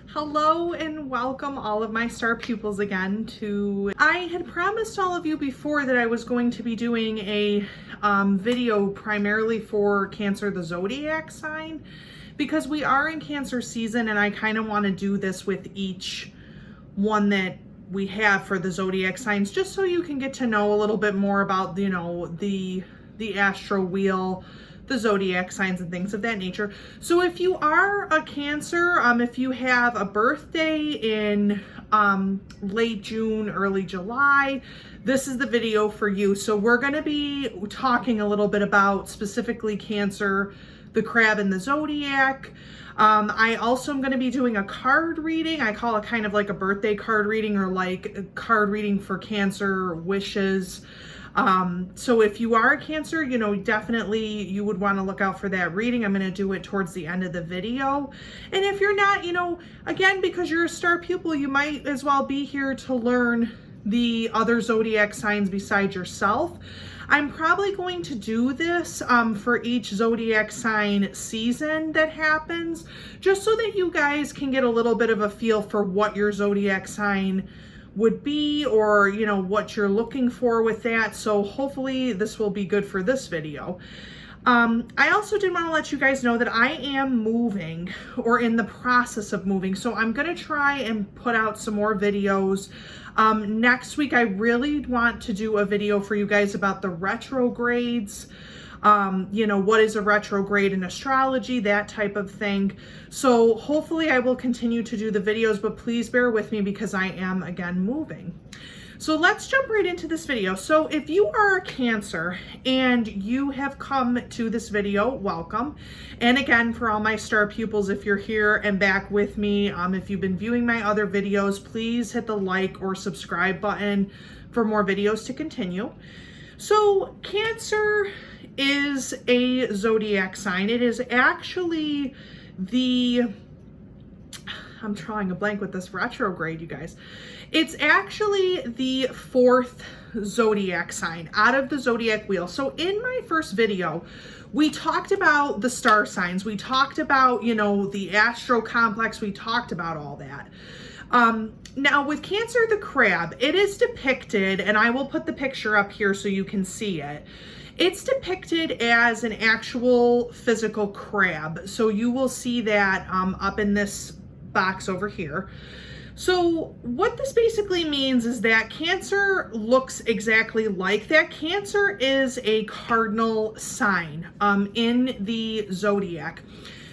Hello and welcome all of my star pupils again to, I had promised all of you before that I was going to be doing a video primarily for Cancer, the zodiac sign, because we are in Cancer season and I kind of want to do this with each one that we have for the zodiac signs, just so you can get to know a little bit more about, you know, the astro wheel, the zodiac signs and things of that nature. So if you are a Cancer, if you have a birthday in late June, early July, this is the video for you. So we're going to be talking a little bit about specifically Cancer, the crab, and the zodiac. I also am going to be doing a card reading. I call it kind of like a birthday card reading, or like a card reading for Cancer wishes. So if you are a Cancer, you know, definitely you would want to look out for that reading. I'm going to do it towards the end of the video. And if you're not, you know, again, because you're a star pupil, you might as well be here to learn the other zodiac signs besides yourself. I'm probably going to do this for each zodiac sign season that happens, just so that you guys can get a little bit of a feel for what your zodiac sign would be, or you know, what you're looking for with that. So hopefully this will be good for this video. I also did want to let you guys know that I am moving, or in the process of moving, so I'm going to try and put out some more videos. Next week I really want to do a video for you guys about the retrogrades. You know, what is a retrograde in astrology, that type of thing. So hopefully I will continue to do the videos, but please bear with me because I am again moving. So let's jump right into this video. So if you are a Cancer and you have come to this video, welcome. And again, for all my star pupils, if you're here and back with me, if you've been viewing my other videos, please hit the like or subscribe button for more videos to continue. So Cancer is a zodiac sign. It is actually I'm drawing a blank with this retrograde, you guys. It's actually the fourth zodiac sign out of the zodiac wheel. So in my first video, we talked about the star signs. We talked about, you know, the astro complex. We talked about all that. Now with Cancer the crab, it is depicted, and I will put the picture up here so you can see it. It's depicted as an actual physical crab. So you will see that up in this box over here. So what this basically means is that Cancer looks exactly like that. Cancer is a cardinal sign in the zodiac.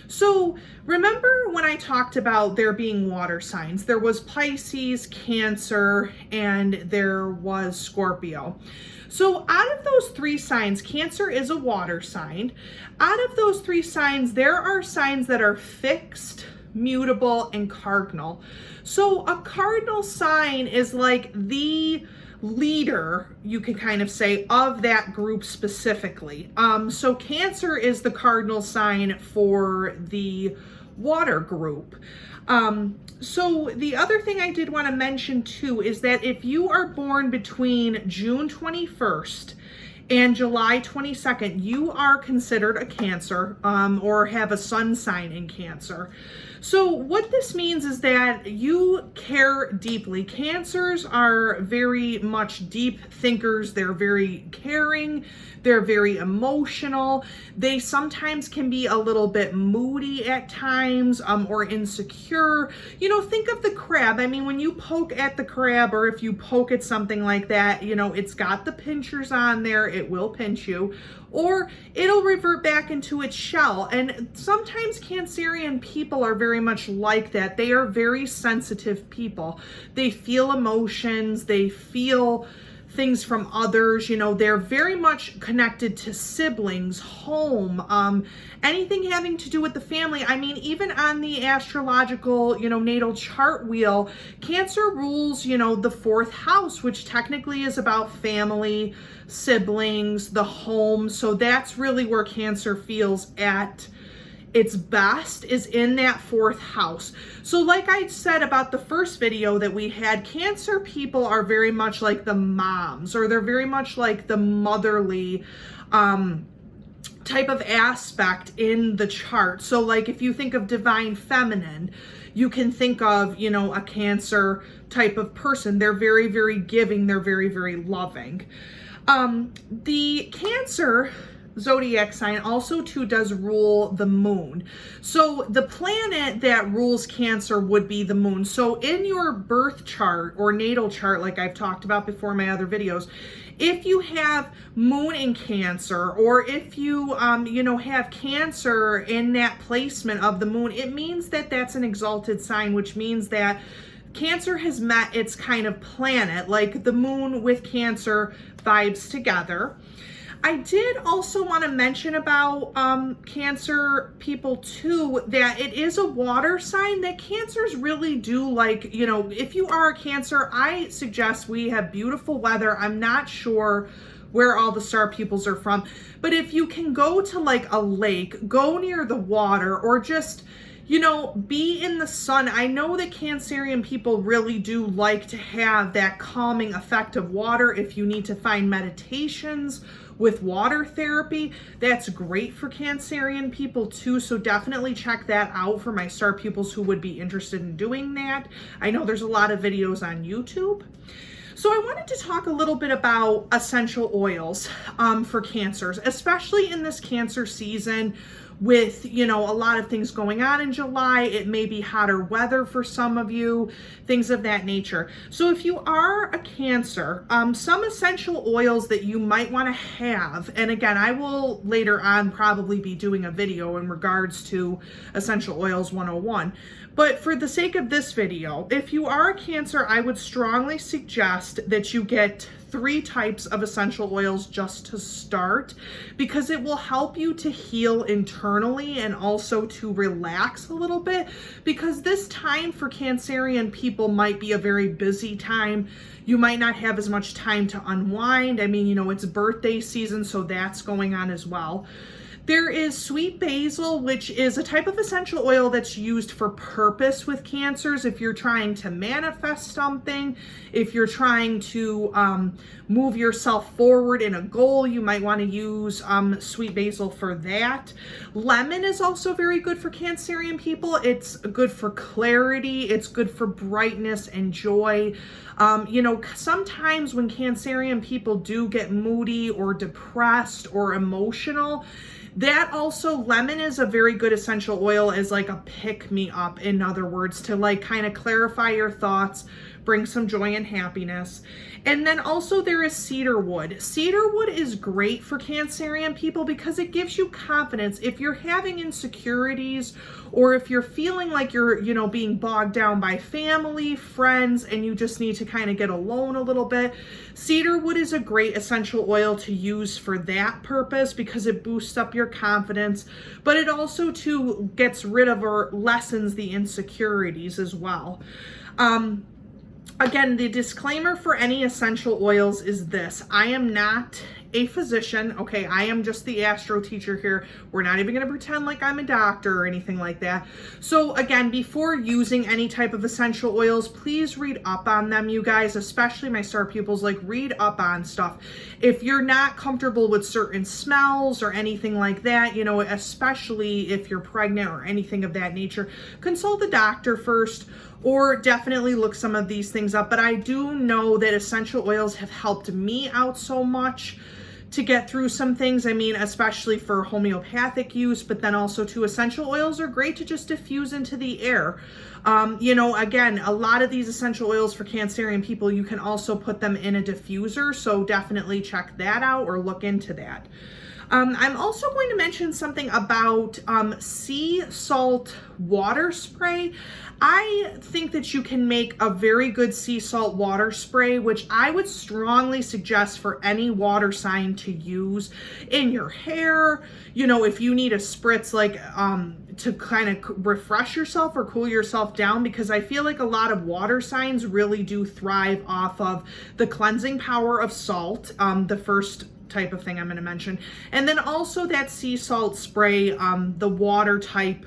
So remember when I talked about there being water signs, there was Pisces, Cancer, and there was Scorpio. So out of those three signs, Cancer is a water sign. Out of those three signs, there are signs that are fixed, mutable, and cardinal. So a cardinal sign is like the leader, you can kind of say, of that group specifically. So Cancer is the cardinal sign for the water group. So the other thing I did want to mention too is that if you are born between June 21st and July 22nd, you are considered a Cancer, or have a sun sign in Cancer. So what this means is that you care deeply. Cancers are very much deep thinkers. They're very caring. They're very emotional. They sometimes can be a little bit moody at times, or insecure. You know, think of the crab. I mean, when you poke at the crab, or if you poke at something like that, you know, it's got the pinchers on there. It will pinch you, or it'll revert back into its shell. And sometimes Cancerian people are very much like that. They are very sensitive people. They feel emotions. They feel things from others. You know, they're very much connected to siblings, home, anything having to do with the family. I mean, even on the astrological, you know, natal chart wheel, Cancer rules, you know, the fourth house, which technically is about family, siblings, the home. So that's really where Cancer feels at its best, is in that fourth house. So like I said about the first video that we had, Cancer people are very much like the moms, or they're very much like the motherly type of aspect in the chart. So like if you think of divine feminine, you can think of, you know, a Cancer type of person. They're very, very giving. They're very, very loving. The Cancer zodiac sign also too does rule the moon. So the planet that rules Cancer would be the moon. So in your birth chart or natal chart, like I've talked about before in my other videos, if you have moon in Cancer, or if you, you know, have Cancer in that placement of the moon, it means that that's an exalted sign, which means that Cancer has met its kind of planet, like the moon with Cancer vibes together. I did also want to mention about Cancer people too, that it is a water sign, that Cancers really do like, you know, if you are a Cancer, I suggest we have beautiful weather. I'm not sure where all the star pupils are from, but if you can go to like a lake, go near the water, or just, you know, be in the sun. I know that Cancerian people really do like to have that calming effect of water. If you need to find meditations with water therapy, that's great for Cancerian people too. So definitely check that out for my star pupils who would be interested in doing that. I know there's a lot of videos on YouTube. So I wanted to talk a little bit about essential oils for Cancers, especially in this Cancer season with, you know, a lot of things going on in July. It may be hotter weather for some of you, things of that nature. So if you are a Cancer, some essential oils that you might want to have, and again, I will later on probably be doing a video in regards to Essential Oils 101. But for the sake of this video, if you are a Cancer, I would strongly suggest that you get 3 types of essential oils just to start, because it will help you to heal internally and also to relax a little bit, because this time for Cancerian people might be a very busy time. You might not have as much time to unwind. I mean, you know, it's birthday season, so that's going on as well. There is sweet basil, which is a type of essential oil that's used for purpose with Cancers. If you're trying to manifest something, if you're trying to move yourself forward in a goal, you might want to use sweet basil for that. Lemon is also very good for Cancerian people. It's good for clarity. It's good for brightness and joy. You know, sometimes when Cancerian people do get moody or depressed or emotional, that also, lemon is a very good essential oil as like a pick-me-up, in other words, to like kind of clarify your thoughts, bring some joy and happiness. And then also there is cedarwood. Cedarwood is great for Cancerian people because it gives you confidence. If you're having insecurities, or if you're feeling like you're, you know, being bogged down by family, friends, and you just need to kind of get alone a little bit, cedarwood is a great essential oil to use for that purpose, because it boosts up your confidence, but it also too gets rid of or lessens the insecurities as well. Again, the disclaimer for any essential oils is this: I am not a physician, okay? I am just the astro teacher here. We're not even going to pretend like I'm a doctor or anything like that. So again, before using any type of essential oils, please read up on them, you guys, especially my star pupils. Like, read up on stuff. If you're not comfortable with certain smells or anything like that, you know, especially if you're pregnant or anything of that nature, consult the doctor first, or definitely look some of these things up. But I do know that essential oils have helped me out so much to get through some things. I mean, especially for homeopathic use, but then also too, essential oils are great to just diffuse into the air. You know, again, a lot of these essential oils for Cancerian people, you can also put them in a diffuser. So definitely check that out or look into that. I'm also going to mention something about sea salt water spray. I think that you can make a very good sea salt water spray, which I would strongly suggest for any water sign to use in your hair. You know, if you need a spritz, like to kind of refresh yourself or cool yourself down, because I feel like a lot of water signs really do thrive off of the cleansing power of salt, the first type of thing I'm going to mention. And then also that sea salt spray, the water type,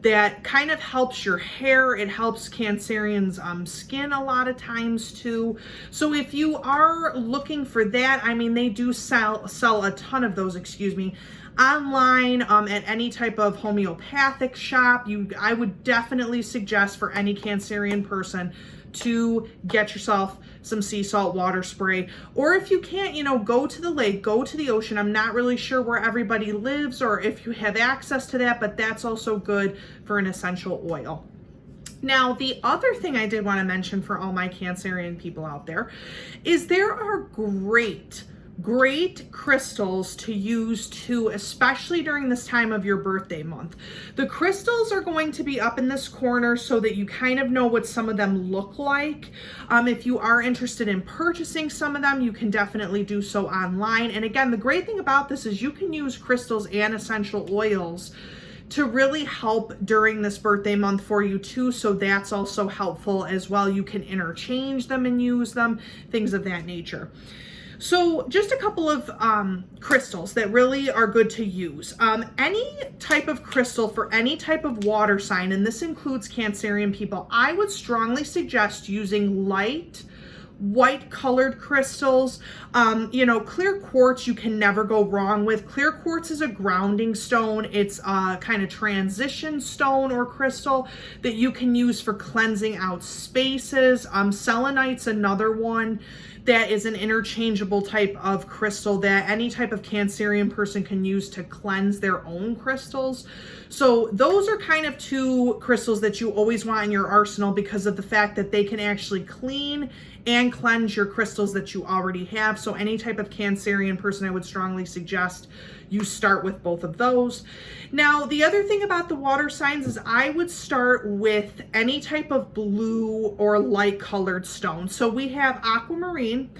that kind of helps your hair. It helps Cancerians' skin a lot of times too. So if you are looking for that, I mean, they do sell a ton of those, excuse me. online, at any type of homeopathic shop. I would definitely suggest for any Cancerian person to get yourself some sea salt water spray. Or if you can't, go to the lake, go to the ocean. I'm not really sure where everybody lives or if you have access to that, but that's also good for an essential oil. Now, the other thing I did want to mention for all my Cancerian people out there is there are great crystals to use too, especially during this time of your birthday month. The crystals are going to be up in this corner so that you kind of know what some of them look like. If you are interested in purchasing some of them, you can definitely do so online. And again, the great thing about this is you can use crystals and essential oils to really help during this birthday month for you too. So that's also helpful as well. You can interchange them and use them, things of that nature. So just a couple of crystals that really are good to use. Any type of crystal for any type of water sign, and this includes Cancerian people, I would strongly suggest using light white colored crystals. Clear quartz you can never go wrong with. Clear quartz is a grounding stone. It's a kind of transition stone or crystal that you can use for cleansing out spaces. Selenite's another one that is an interchangeable type of crystal that any type of Cancerian person can use to cleanse their own crystals. So those are kind of two crystals that you always want in your arsenal because of the fact that they can actually clean and cleanse your crystals that you already have. So any type of Cancerian person, I would strongly suggest you start with both of those. Now, the other thing about the water signs is I would start with any type of blue or light colored stone. So we have aquamarine.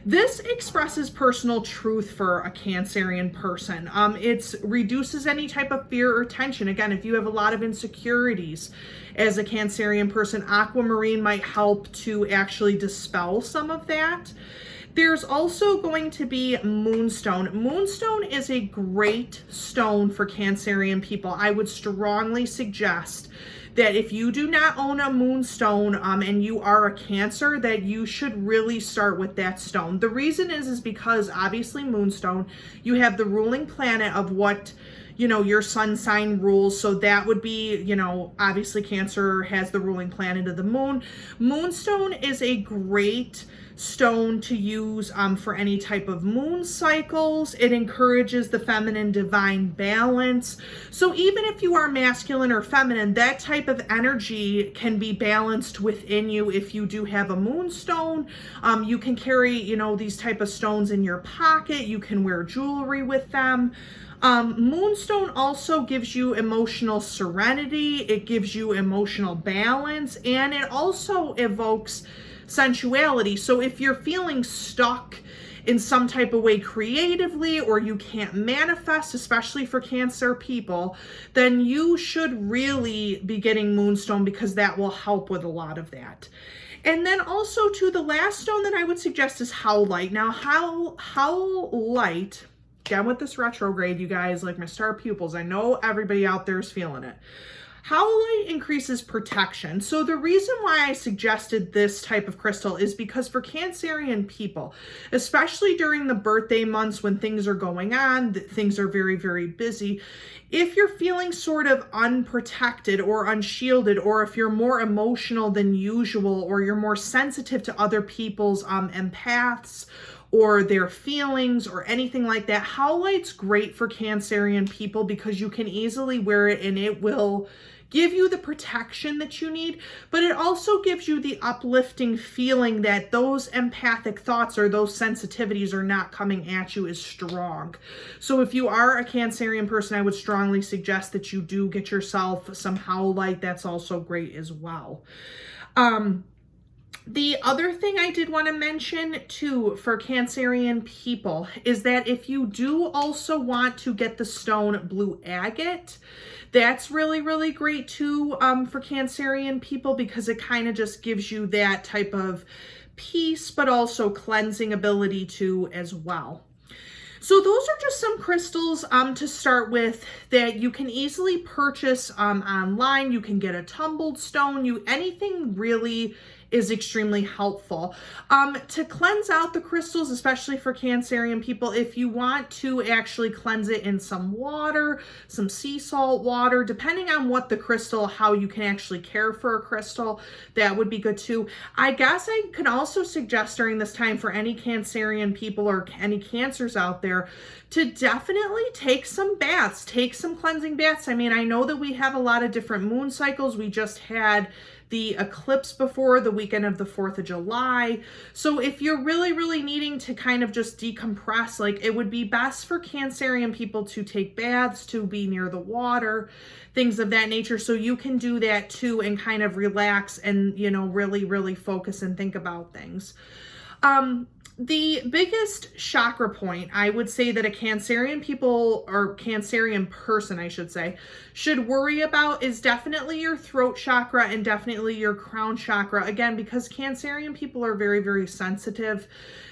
This expresses personal truth for a Cancerian person. It reduces any type of fear or tension. Again, if you have a lot of insecurities as a Cancerian person, aquamarine might help to actually dispel some of that. There's also going to be moonstone. Moonstone is a great stone for Cancerian people. I would strongly suggest that if you do not own a moonstone and you are a Cancer, that you should really start with that stone. The reason is because obviously moonstone, you have the ruling planet of what your sun sign rules. So that would be, obviously Cancer has the ruling planet of the moon. Moonstone is a great stone to use for any type of moon cycles. It encourages the feminine divine balance. So even if you are masculine or feminine, that type of energy can be balanced within you if you do have a moonstone. You can carry, these type of stones in your pocket. You can wear jewelry with them. Moonstone also gives you emotional serenity. It gives you emotional balance, and it also evokes sensuality. So if you're feeling stuck in some type of way creatively, or you can't manifest, especially for Cancer people, then you should really be getting moonstone because that will help with a lot of that. And then also too, the last stone that I would suggest is howlite. Now, howlite, again with this retrograde, you guys, like my star pupils, I know everybody out there is feeling it. Howlite increases protection. So the reason why I suggested this type of crystal is because for Cancerian people, especially during the birthday months when things are going on, things are very, very busy, if you're feeling sort of unprotected or unshielded, or if you're more emotional than usual, or you're more sensitive to other people's empaths, or their feelings or anything like that, howlite's great for Cancerian people because you can easily wear it and it will give you the protection that you need, but it also gives you the uplifting feeling that those empathic thoughts or those sensitivities are not coming at you as strong. So if you are a Cancerian person, I would strongly suggest that you do get yourself some howlite. That's also great as well. The other thing I did want to mention too for Cancerian people is that if you do also want to get the stone blue agate, that's really, really great too for Cancerian people because it kind of just gives you that type of peace, but also cleansing ability too as well. So those are just some crystals to start with that you can easily purchase online. You can get a tumbled stone, anything really is extremely helpful. To cleanse out the crystals, especially for Cancerian people, if you want to actually cleanse it in some water, some sea salt water, depending on what the crystal, how you can actually care for a crystal, that would be good too. I guess I can also suggest during this time for any Cancerian people or any cancers out there to definitely take some baths, take some cleansing baths. I mean, I know that we have a lot of different moon cycles. We just had the eclipse before the weekend of the 4th of July. So if you're really, really needing to kind of just decompress, like it would be best for Cancerian people to take baths, to be near the water, things of that nature. So you can do that too and kind of relax and, you know, really, really focus and think about things. The biggest chakra point I would say that a Cancerian people, or Cancerian person, I should say, should worry about is definitely your throat chakra and definitely your crown chakra. Again, because Cancerian people are very, very sensitive.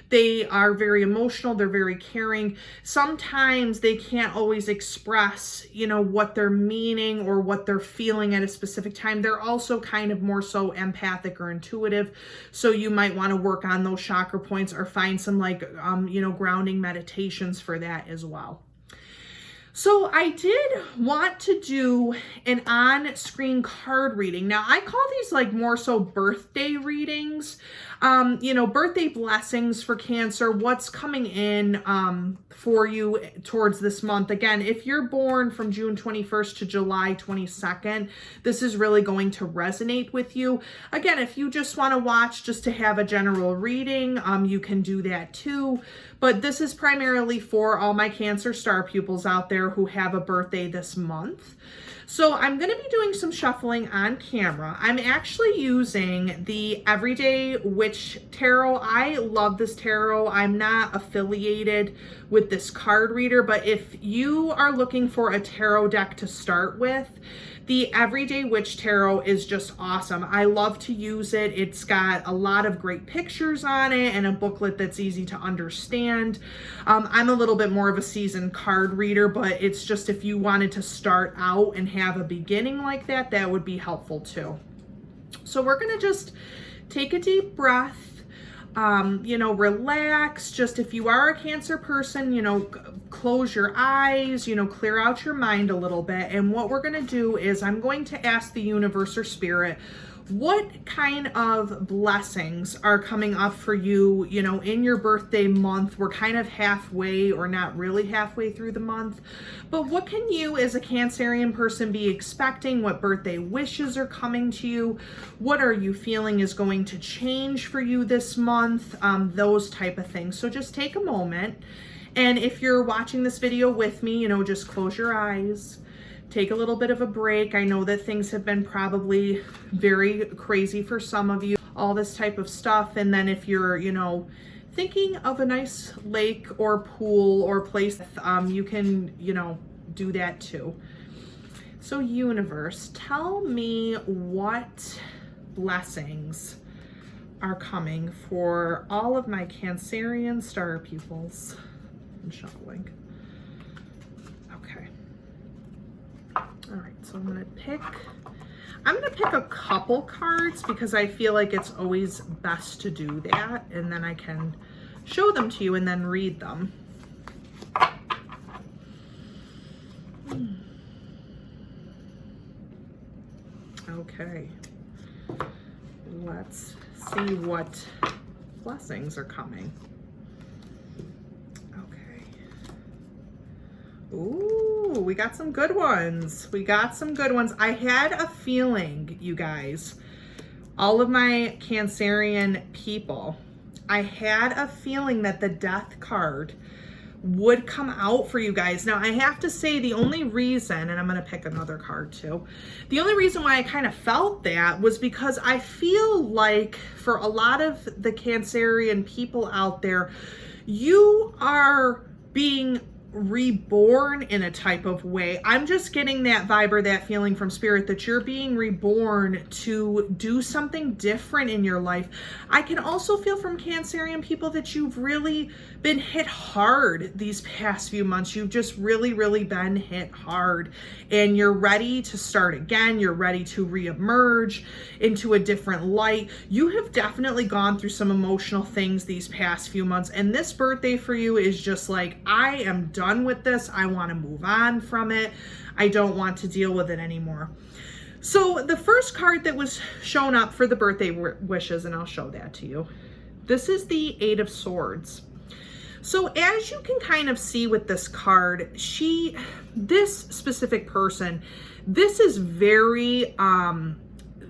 They are very emotional. They're very caring. Sometimes they can't always express, you know, what they're meaning or what they're feeling at a specific time. They're also kind of more so empathic or intuitive. So you might want to work on those chakra points or find some like, you know, grounding meditations for that as well. So I did want to do an on-screen card reading. Now I call these like more so birthday readings, you know, birthday blessings for Cancer, what's coming in for you towards this month. Again, if you're born from June 21st to July 22nd, this is really going to resonate with you. Again, if you just want to watch just to have a general reading, you can do that too. But this is primarily for all my Cancer star pupils out there who have a birthday this month. So I'm going to be doing some shuffling on camera. I'm actually using the Everyday Witch Tarot. I love this tarot. I'm not affiliated with this card reader, but if you are looking for a tarot deck to start with, the Everyday Witch Tarot is just awesome. I love to use it. It's got a lot of great pictures on it and a booklet that's easy to understand. I'm a little bit more of a seasoned card reader, but it's just if you wanted to start out and have a beginning like that, that would be helpful too. So we're gonna just take a deep breath. You know, relax. Just if you are a Cancer person, you know, close your eyes, you know, clear out your mind a little bit. And what we're going to do is I'm going to ask the universe or spirit, what kind of blessings are coming up for you, you know, in your birthday month? We're kind of halfway or not really halfway through the month, but what can you as a Cancerian person be expecting? What birthday wishes are coming to you? What are you feeling is going to change for you this month? Those type of things. So just take a moment. And if you're watching this video with me, you know, just close your eyes. Take a little bit of a break. I know that things have been probably very crazy for some of you, all this type of stuff. And then if you're, you know, thinking of a nice lake or pool or place, you can, you know, do that too. So universe, tell me what blessings are coming for all of my Cancerian star pupils. I'm shuffling. Okay. All right, so I'm gonna pick a couple cards because I feel like it's always best to do that, and then I can show them to you and then read them. Okay, let's see what blessings are coming. Ooh, we got some good ones. We got some good ones. I had a feeling, you guys, all of my Cancerian people, I had a feeling that the Death card would come out for you guys. Now, I have to say the only reason, and I'm going to pick another card too, the only reason why I kind of felt that was because I feel like for a lot of the Cancerian people out there, you are being reborn in a type of way. I'm just getting that vibe or that feeling from spirit that you're being reborn to do something different in your life. I can also feel from Cancerian people that you've really been hit hard these past few months. You've just really, really been hit hard, and you're ready to start again. You're ready to reemerge into a different light. You have definitely gone through some emotional things these past few months, and this birthday for you is just like, I am done with this. I want to move on from it. I don't want to deal with it anymore. So the first card that was shown up for the birthday wishes, and I'll show that to you. This is the Eight of Swords. So as you can kind of see with this card, this specific person, this is very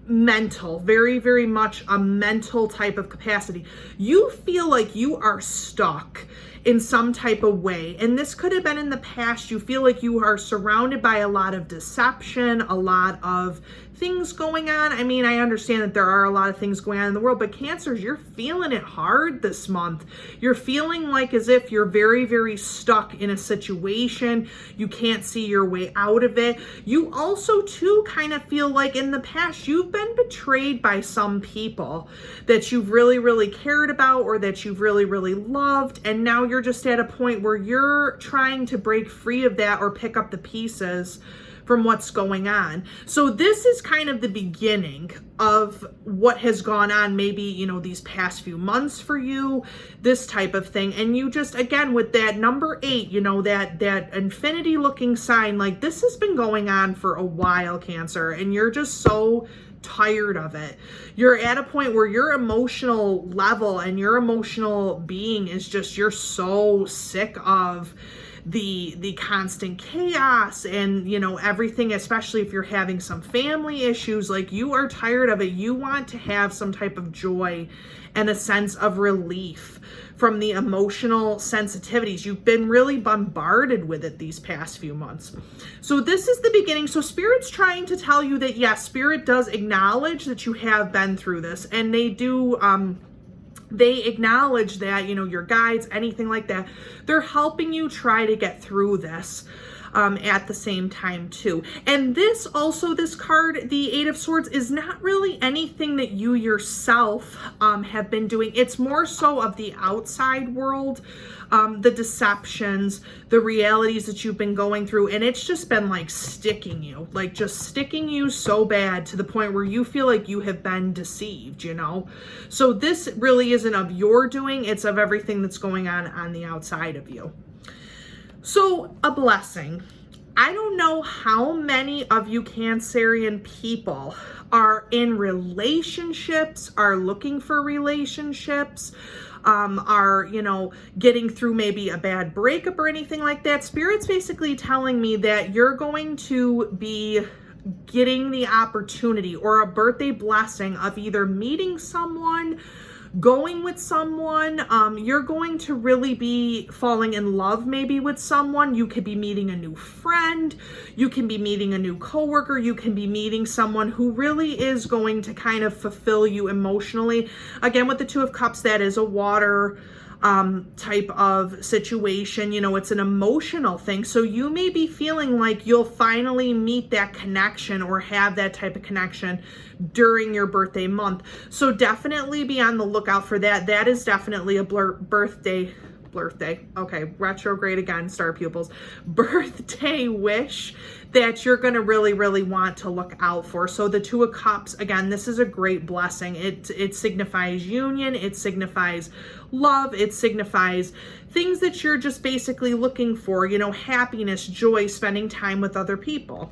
mental, very, very much a mental type of capacity. You feel like you are stuck in some type of way. And this could have been in the past. You feel like you are surrounded by a lot of deception, a lot of things going on. I mean, I understand that there are a lot of things going on in the world, but Cancers, you're feeling it hard this month. You're feeling like as if you're very, very stuck in a situation. You can't see your way out of it. You also too kind of feel like in the past you've been betrayed by some people that you've really, really cared about or that you've really, really loved. And now you're just at a point where you're trying to break free of that or pick up the pieces from what's going on. So this is kind of the beginning of what has gone on, maybe, you know, these past few months for you, this type of thing. And you just, again, with that number 8, you know, that infinity looking sign, like this has been going on for a while, Cancer, and you're just so tired of it. You're at a point where your emotional level and your emotional being is just, you're so sick of the constant chaos and, you know, everything, especially if you're having some family issues. Like, you are tired of it. You want to have some type of joy and a sense of relief from the emotional sensitivities. You've been really bombarded with it these past few months. So this is the beginning. So Spirit's trying to tell you that, yes, Spirit does acknowledge that you have been through this, and they do, they acknowledge that, you know, your guides, anything like that, they're helping you try to get through this at the same time too. And this also, this card, the Eight of Swords, is not really anything that you yourself have been doing. It's more so of the outside world, the deceptions, the realities that you've been going through. And it's just been like sticking you, like just sticking you so bad to the point where you feel like you have been deceived, you know? So this really isn't of your doing. It's of everything that's going on the outside of you. So a blessing. I don't know how many of you Cancerian people are in relationships, are looking for relationships, are, you know, getting through maybe a bad breakup or anything like that. Spirit's basically telling me that you're going to be getting the opportunity or a birthday blessing of either meeting someone, going with someone. You're going to really be falling in love maybe with someone. You could be meeting a new friend. You can be meeting a new coworker. You can be meeting someone who really is going to kind of fulfill you emotionally. Again, with the Two of Cups, that is a water type of situation. You know, it's an emotional thing. So you may be feeling like you'll finally meet that connection or have that type of connection during your birthday month. So definitely be on the lookout for that. That is definitely a birthday, okay, retrograde again, star pupils, birthday wish that you're going to really, really want to look out for. So the Two of Cups, again, this is a great blessing. It signifies union. It signifies love. It signifies things that you're just basically looking for, you know, happiness, joy, spending time with other people.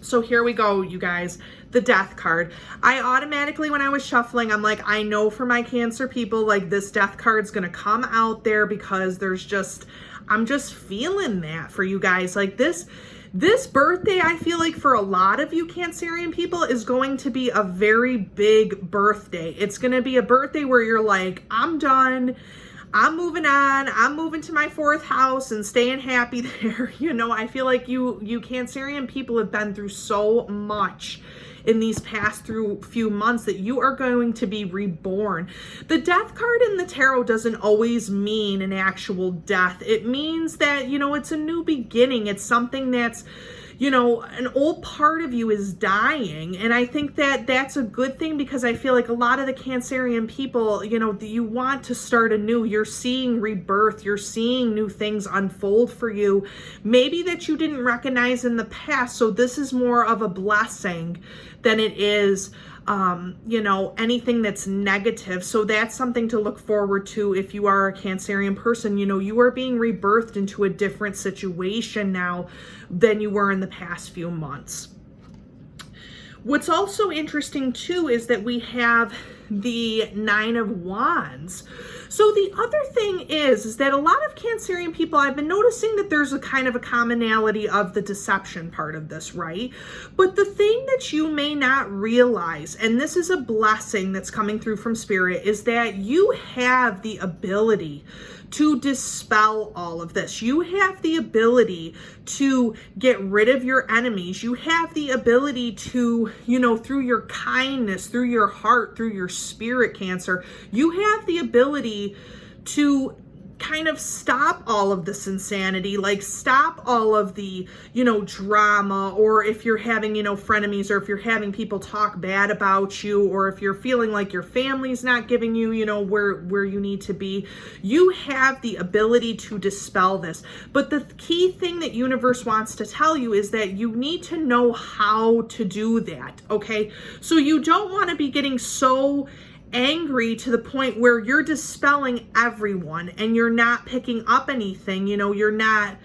So here we go, you guys, the Death card. I automatically, when I was shuffling, I'm like, I know for my Cancer people, like this Death card's going to come out there because there's just, I'm just feeling that for you guys. Like this birthday, I feel like for a lot of you Cancerian people is going to be a very big birthday. It's going to be a birthday where you're like, I'm done. I'm moving on. I'm moving to my 4th house and staying happy there. You know, I feel like you Cancerian people have been through so much in these past few months that you are going to be reborn. The death card in the tarot doesn't always mean an actual death. It means that, you know, it's a new beginning. It's something that's, you know, an old part of you is dying. And I think that that's a good thing, because I feel like a lot of the Cancerian people, you know, you want to start anew. You're seeing rebirth. You're seeing new things unfold for you, maybe that you didn't recognize in the past. So this is more of a blessing than it is you know, anything that's negative. So that's something to look forward to if you are a Cancerian person. You know, you are being rebirthed into a different situation now than you were in the past few months. What's also interesting too is that we have the Nine of Wands. So the other thing is that a lot of Cancerian people, I've been noticing that there's a kind of a commonality of the deception part of this, right? But the thing that you may not realize, and this is a blessing that's coming through from Spirit, is that you have the ability to dispel all of this. You have the ability to get rid of your enemies. You have the ability to, you know, through your kindness, through your heart, through your spirit, Cancer, you have the ability to kind of stop all of this insanity, like stop all of the, you know, drama, or if you're having, you know, frenemies, or if you're having people talk bad about you, or if you're feeling like your family's not giving you, you know, where you need to be, you have the ability to dispel this. But the key thing that universe wants to tell you is that you need to know how to do that, okay? So you don't want to be getting so angry to the point where you're dispelling everyone and you're not picking up anything. You know, you're not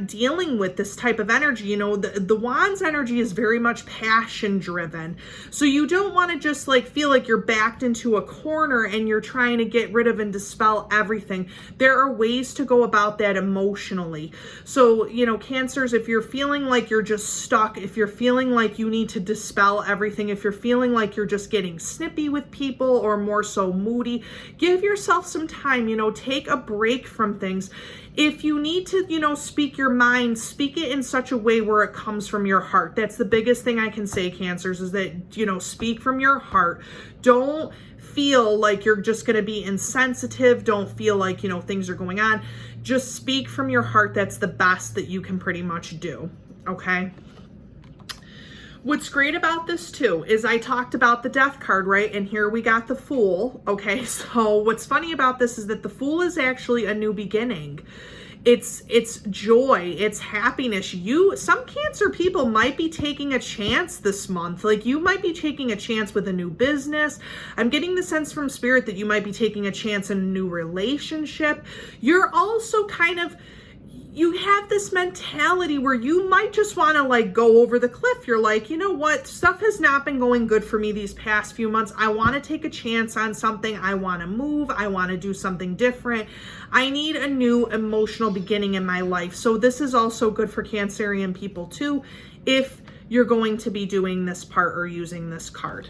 dealing with this type of energy. You know, the Wands energy is very much passion driven. So you don't want to just like feel like you're backed into a corner and you're trying to get rid of and dispel everything. There are ways to go about that emotionally. So, you know, Cancers, if you're feeling like you're just stuck, if you're feeling like you need to dispel everything, if you're feeling like you're just getting snippy with people or more so moody, give yourself some time, you know, take a break from things. If you need to, you know, speak your mind, speak it in such a way where it comes from your heart. That's the biggest thing I can say, Cancers, is that, you know, speak from your heart. Don't feel like you're just going to be insensitive. Don't feel like, you know, things are going on. Just speak from your heart. That's the best that you can pretty much do. Okay. What's great about this too is I talked about the Death card, right? And here we got the Fool. Okay, so what's funny about this is that the Fool is actually a new beginning. It's joy, it's happiness. Some Cancer people might be taking a chance this month. Like you might be taking a chance with a new business. I'm getting the sense from Spirit that you might be taking a chance in a new relationship. You're also kind of, you have this mentality where you might just want to like go over the cliff. You're like, you know what? Stuff has not been going good for me these past few months. I want to take a chance on something. I want to move. I want to do something different. I need a new emotional beginning in my life. So this is also good for Cancerian people too, if you're going to be doing this part or using this card.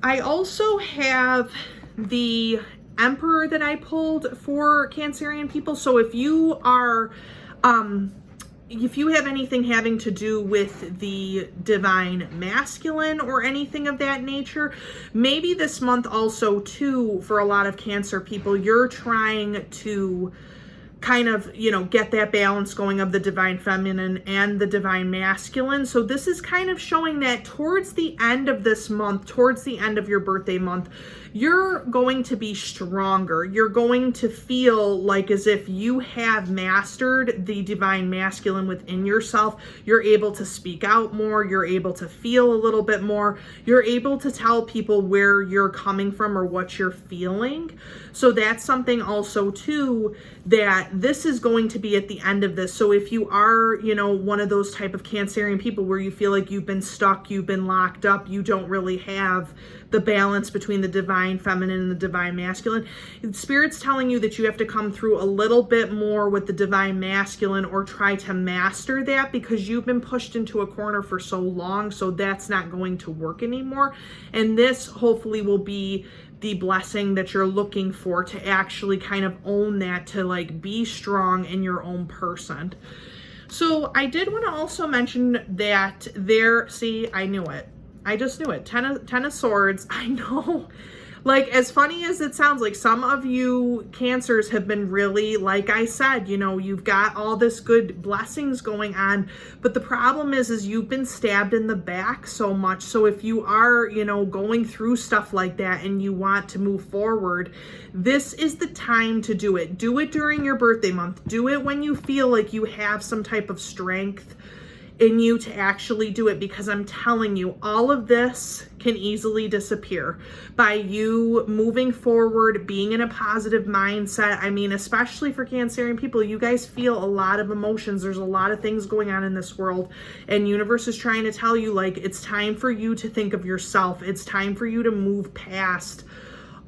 I also have the Emperor that I pulled for Cancerian people. So if you are, if you have anything having to do with the divine masculine or anything of that nature, maybe this month also too, for a lot of Cancer people, you're trying to kind of, you know, get that balance going of the divine feminine and the divine masculine. So this is kind of showing that towards the end of this month, towards the end of your birthday month, you're going to be stronger. You're going to feel like as if you have mastered the divine masculine within yourself. You're able to speak out more. You're able to feel a little bit more. You're able to tell people where you're coming from or what you're feeling. So that's something also too, that this is going to be at the end of this. So if you are, you know, one of those type of Cancerian people where you feel like you've been stuck, you've been locked up, you don't really have the balance between the divine feminine and the divine masculine, Spirit's telling you that you have to come through a little bit more with the divine masculine or try to master that, because you've been pushed into a corner for so long. So that's not going to work anymore. And this hopefully will be the blessing that you're looking for to actually kind of own that, to like be strong in your own person. So I did want to also mention that see, I knew it. I just knew it. Ten of Swords. I know. Like, as funny as it sounds, like some of you Cancers have been really, like I said, you know, you've got all this good blessings going on, but the problem is you've been stabbed in the back so much. So if you are, you know, going through stuff like that and you want to move forward, this is the time to do it. Do it during your birthday month. Do it when you feel like you have some type of strength in you to actually do it, because I'm telling you, all of this can easily disappear by you moving forward, being in a positive mindset. I mean, especially for Cancerian people, you guys feel a lot of emotions. There's a lot of things going on in this world, and universe is trying to tell you, like, it's time for you to think of yourself. It's time for you to move past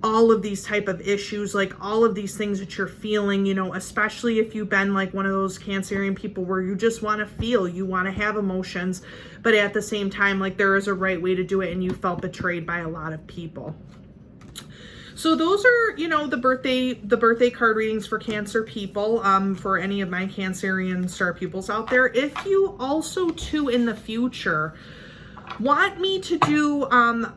all of these type of issues, like all of these things that you're feeling, you know, especially if you've been like one of those Cancerian people where you just want to feel, you want to have emotions, but at the same time, like, there is a right way to do it, and you felt betrayed by a lot of people. So those are, you know, the birthday card readings for Cancer people, for any of my Cancerian star pupils out there. If you also too in the future want me to do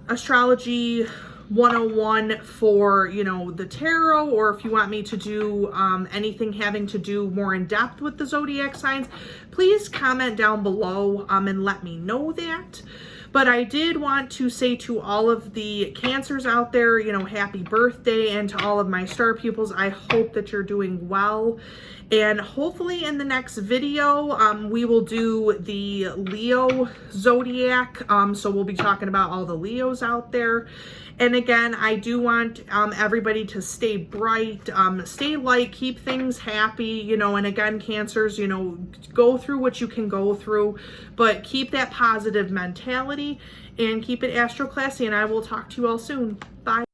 astrology 101 for, you know, the tarot, or if you want me to do anything having to do more in depth with the zodiac signs, please comment down below and let me know that. But I did want to say to all of the Cancers out there, you know, happy birthday, and to all of my star pupils, I hope that you're doing well. And hopefully in the next video, we will do the Leo zodiac. So we'll be talking about all the Leos out there. And again, I do want everybody to stay bright, stay light, keep things happy, you know, and again, Cancers, you know, go through what you can go through, but keep that positive mentality and keep it astro classy, and I will talk to you all soon. Bye.